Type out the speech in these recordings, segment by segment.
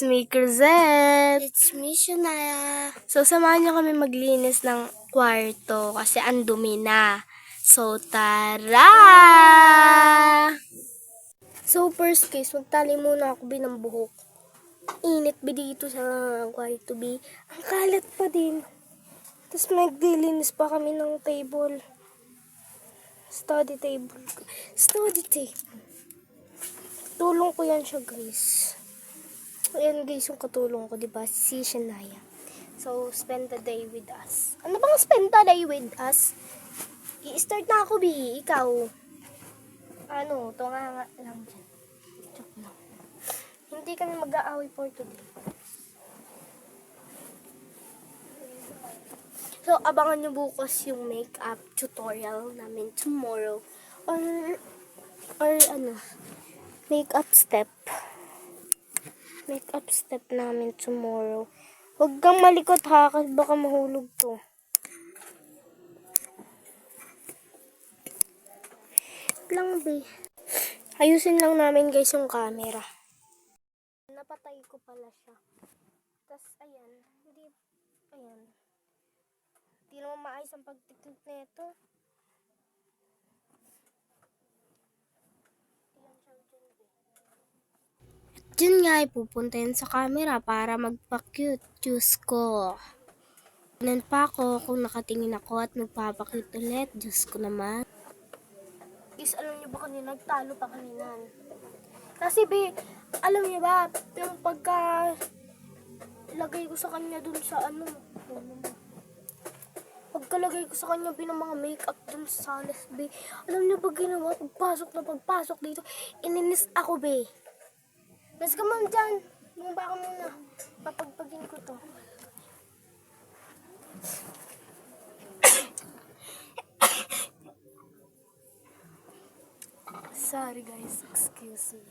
me, Cruzette. It's me, Shania. So, samahan niyo kami maglinis ng kwarto kasi ang dumi na. So, tara! So, first case, magtali muna ako ng buhok. Init ba dito sa kwarto, B? Ang kalat pa din. Tapos maglilinis pa kami ng table. Study table. Tulong ko yan siya, guys. Ayan, guys, yung katulong ko, diba? Si Shania. So, spend the day with us. Ano bang spend the day with us? I-start na ako, B. Ikaw. Ano, tunga nga lang dyan. Joke lang. Hindi kami mag-aaway for today. So, abangan nyo bukas yung makeup tutorial namin tomorrow. Or ano, makeup step. Makeup step namin tomorrow. Huwag kang malikot ha, kasi baka mahulog to. Lang, be. Ayusin lang namin, guys, yung camera. Napatay ko pala siya. Tapos, ayan. Ayan. Hindi naman maayos ang pagtiklik na ito. Diyan nga ipupuntahin sa camera para magpa-cute. Diyos ko. Tignan pa ako kung nakatingin ako at magpapa-cute ulit. Diyos ko naman. Guys, alam niyo ba kanina, nagtalo pa kanina. Kasi alam niyo ba, yung pagka lagay ko sa kanya dun sa ano, pagkalagay ko sa kanya ng mga makeup dun sa salas, alam niyo ba ginawa, pagpasok dito, ininis ako, Mas ka man dyan. Bumaba ka muna. Papagpagin ko to. Sorry guys. Excuse me.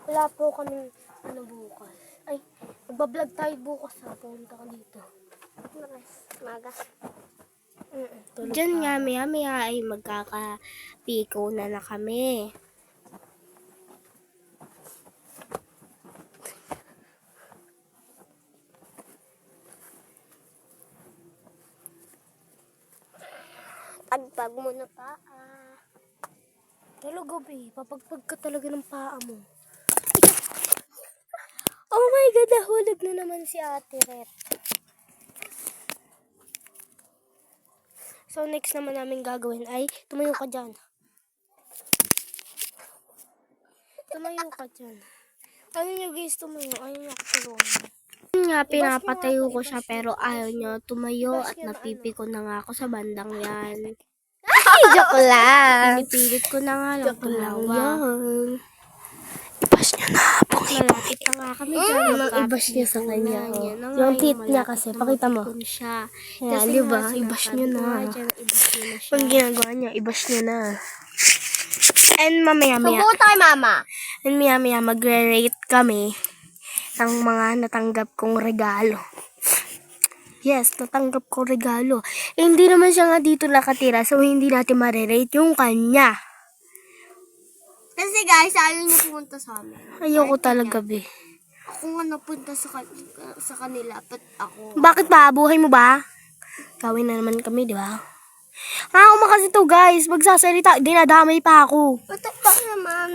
Wala po kami bukas. Ay, magbablog tayo bukas ha. Pumunta ka dito. Maga. Diyan nga, maya ay magkakapiko na kami. Pagpag mo na paa. Talaga, papagpag ka talaga ng paa mo. Oh my God, nahulog na naman si Ate Ret. So, next naman namin gagawin ay, tumayo ka dyan. Tumayo ka dyan. Ayaw nyo guys, tumayo. Ayaw nyo ako tulungan. Nga, pinapatayo ko siya pero ayaw nyo tumayo at napipiko na nga ako sa bandang yan. Ay, joke lang. Pinipilit ko na nga lang tumawa. Ibas nyo na, pong malapit na nga kami dyan. Ibas niya sa kanya. Yung teeth niya kasi, pakita mo. Yan, di ba? Ibas nyo na. Ang ginagawa niya, ibas nyo na. And mamaya. Subo tayo, mama. And mamaya magre-rate kami ng mga natanggap kong regalo. Yes, natanggap ko regalo. Eh, hindi naman siya nga dito nakatira, so hindi natin marerate yung kanya. Kasi guys, ayaw niya pumunta sa amin. Ayoko talaga, Ako nga napunta sa kanila, but ako. Bakit ba? Buhay mo ba? Gawin na naman kami, di ba? Ako kasi to, guys. Magsasalita, dinadamay pa ako. Ba naman?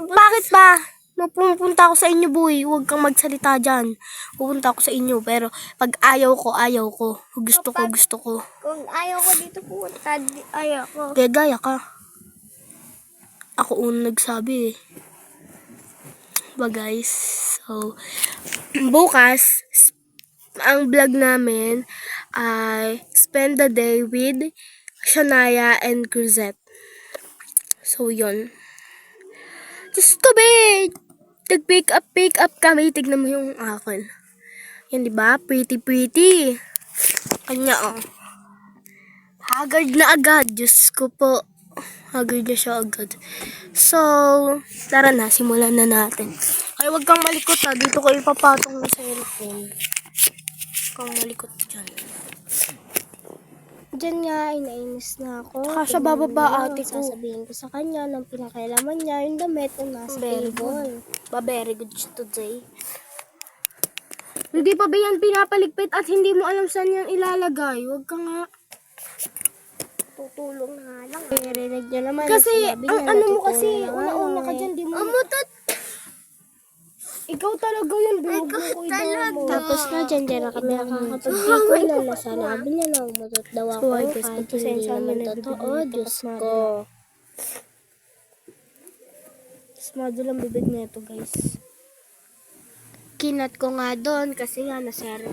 Bakit ba? Pupunta ako sa inyo, boy. Huwag kang magsalita dyan. Pupunta ako sa inyo, pero pag ayaw ko. Gusto ko. Kung ayaw ko dito pumunta, ayaw ko. Gaya ka. Ako unang nagsabi Ba guys? So, bukas, ang vlog namin ay spend the day with Shania and Cruzette. So, yun. Just to be nag-pick up kami. Tignan mo yung akin. Yan, diba? Pretty. Kanya, Haggard na agad. Diyos ko po. Haggard na siya agad. So, tara na. Simulan na natin. Ay, wag kang malikot ha. Dito ko ipapatong yung cellphone. Huwag kang malikot dyan. Diyan nga, inainis na ako. Tsaka siya Tingnan bababa, niyo lang, ate ko. sasabihin ko sa kanya nang pinakailaman niya yung damit na nasa Very table. Very good today. Hindi pa ba yan pinapaligpit at hindi mo alam saan yan ilalagay? Huwag ka nga. Tutulong na nga lang. Narinig niyo naman. Kasi, sinabi ang niya, ano mo natutulong kasi, na nga una-una lang ka eh. dyan, di mo. Ikaw talaga yun, bro. Tapos na dyan na kami nakakapag-ikaw na nasanabi niya na umutot daw ako So, I guess, kahit hindi pagpasensya naman niyo na totoo. bibigyan ito Diyos kasi ko. Smado lang bibig na ito, guys. Kinat ko nga doon kasi nga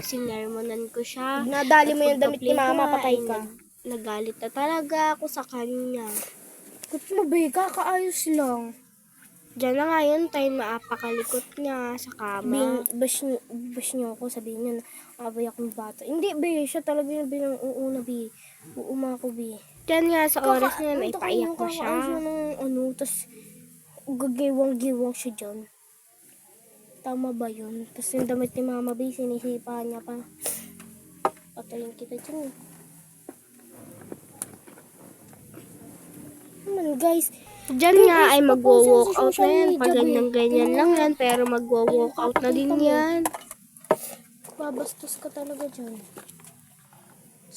sinermonan ko siya. Nadali mo At yung damit ni pagka-play ko mama, nga, patay ay ka. Nagalit na talaga ako sa kanya. Ba't mo ba? Kakaayos lang. Diyan na nga yun, time na apakalikot niya sa kama. Bash niyo ako, sabihin niyo na abay akong bata. Hindi, be. Siya talaga yung bilang uuna, be. Uuma ako, be. Diyan nga sa oras na yun, ay paiyak ko siya. Kakaayos ng tas gagiwang-giwang siya dyan. Tama ba yun? Tapos yung damit ni mama, be, sinisipa niya pa. Patayin kita dyan. Naman, guys. Diyan Guys, nga ay magwo-walk sa out na social yan. media, Pag be. ganyan lang yan, pero magwo-walk out na din yan. Babastos ka talaga dyan.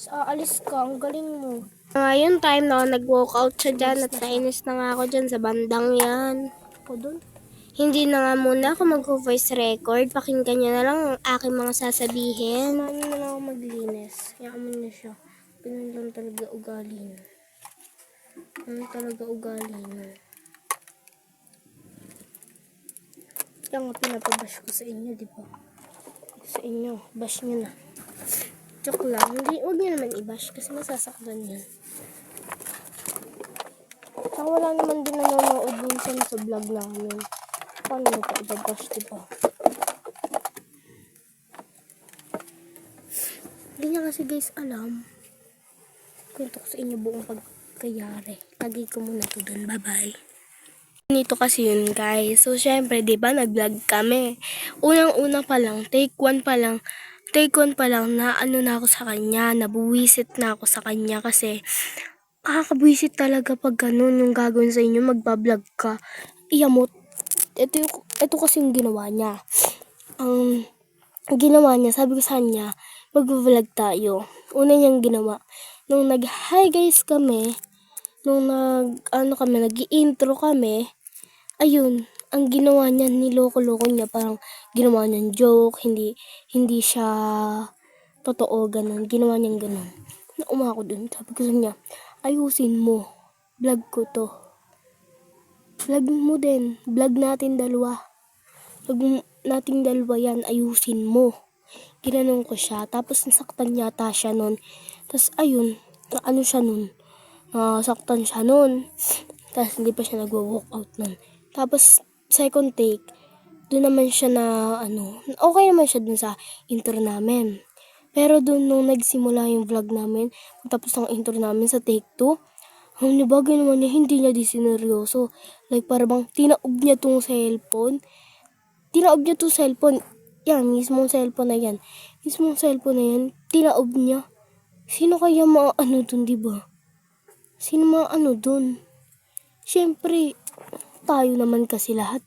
Aalis ka, ang galing mo. Ngayon, time na nag-walk out siya dyan at nainis na nga ako dyan sa bandang yan. Ako dun. Hindi na nga muna ako mag-voice record. Pakinggan niya na lang ang aking mga sasabihin. Samahan mo na lang ako maglinis. Kaya mo na siya. Ganun lang talaga ugali niya. Ano talaga ugali niya. Kaya nga pinapabash ko sa inyo, di ba? Sa inyo, bash niyo na. Joke lang. Hindi, huwag niyo naman i-bash kasi masasaktan niya. Saka wala naman din nanonood minsan sa vlog namin. Paano mo pa i-bash, di ba? Hindi niya kasi guys alam. Kwento ko sa inyo buong pagkayari. Lagi ko muna to dun. Bye-bye. Nito kasi yun guys. So syempre, di ba nag-vlog kami. Unang-una pa lang, take one pa lang na ano na ako sa kanya, nabuwisit na ako sa kanya kasi kakabwisit talaga pag ganun yung gagawin sa inyo, magbablog ka. Iyamot. Ito kasi yung ginawa niya. Ang ginawa niya, sabi ko sa kanya, mag-vlog tayo. Una niyang ginawa. Nung nag-hi guys kami, nung nag-i-intro kami, ayun, ang ginawa niya, niloko-loko niya, parang ginawa niyang joke, hindi siya totoo, ganun. Ginawa niyang ganun. Nauma ako dun, sabi ko sa niya, ayusin mo, vlog ko to. Vlog mo din, vlog natin dalawa. Vlog natin dalawa yan, ayusin mo. Ginanong ko siya, tapos nasaktan yata siya nun. Tapos ayun, ano siya nun, nasaktan siya nun. Tapos hindi pa siya nag-walk out nun. Tapos second take, doon naman siya na okay naman siya dun sa intro namin. Pero doon nung nagsimula yung vlog namin, tapos ng intro namin sa take 2, ang nabagay naman niya, hindi niya di sineryoso. Like parang tinaob niya tong cellphone. Yan, mismong cellphone na yan. Tinaob niya. Sino kaya maano dun, diba? Sino maano dun? Siyempre, tayo naman kasi lahat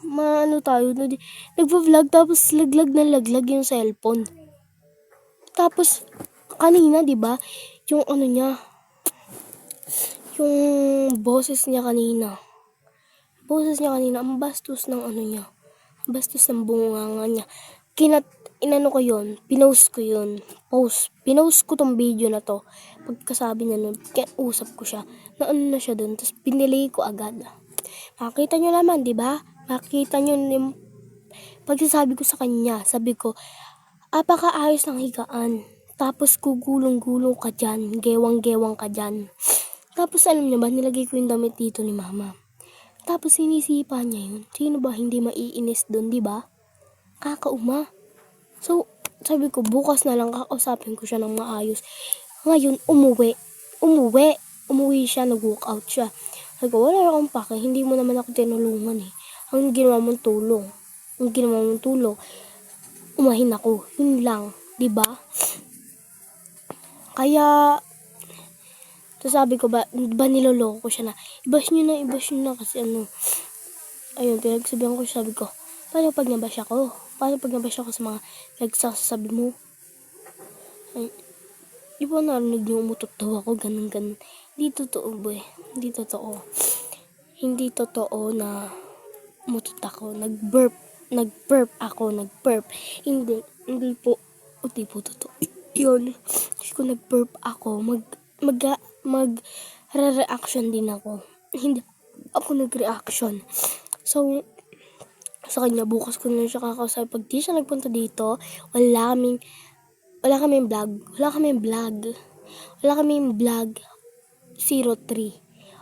maano tayo, nagpa-vlog tapos laglag na laglag yung cellphone. Tapos, kanina, diba, yung yung boses niya kanina, ang bastos ng bastos ng bunganga niya. Pinost ko tong video na to. Pagkasabi niya nun, usap ko siya, na siya dun, tapos pinilay ko agad. Makita nyo naman, di ba? Makita nyo yung pagsasabi ko sa kanya. Sabi ko, apakaayos ng higaan. Tapos gugulong-gulong ka dyan, gewang-gewang ka dyan. Tapos alam niyo ba, nilagay ko yung damit dito ni mama. Tapos sinisipa niya yun. Sino ba hindi maiinis dun, di ba? Kakauma. So, sabi ko, bukas na lang kakausapin ko siya ng maayos. Ngayon, umuwi siya, nag-walk out siya. Sabi ko, wala akong pake, hindi mo naman ako tinulungan eh. Ang ginawa mong tulong, umahin ako. Yun lang, di ba? Kaya, so sabi ko ba niloloko ko siya na, ibash nyo na, kasi ayun, pinagsabihan ko siya, sabi ko, paano pag nabash ako? Paano pag nabash ako sa mga nagsasabi mo? Ay, di ba narinig niyo umutot daw ako, ganun. Hindi totoo, boy. Hindi totoo. Hindi totoo na umutot ako. Nag-burp ako. Hindi po totoo. Yun. Kasi kung nag-burp ako, mag-reaction din ako. Hindi ako nag-reaction. So, sa kanya, bukas ko na siya kakausap. Pag di siya nagpunta dito, wala kaming vlog 03.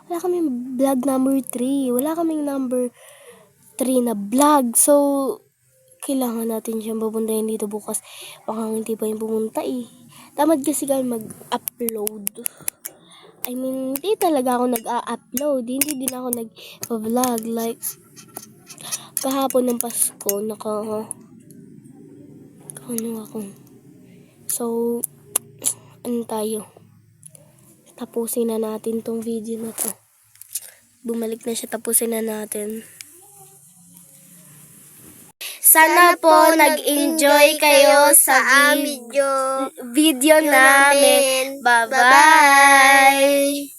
Wala kaming vlog number 3. Wala kaming number 3 na vlog. So, kailangan natin siyang pupuntahin dito bukas. Baka hindi pa yung pumunta eh. Tamad kasi kami mag-upload. I mean, hindi talaga ako nag-upload. Hindi din ako nag-vlog. Like, kahapon ng Pasko, ako. So, tayo? Tapusin na natin tong video na to. Bumalik na siya, tapusin na natin. Sana po nag-enjoy kayo sa aming video namin. Bye-bye!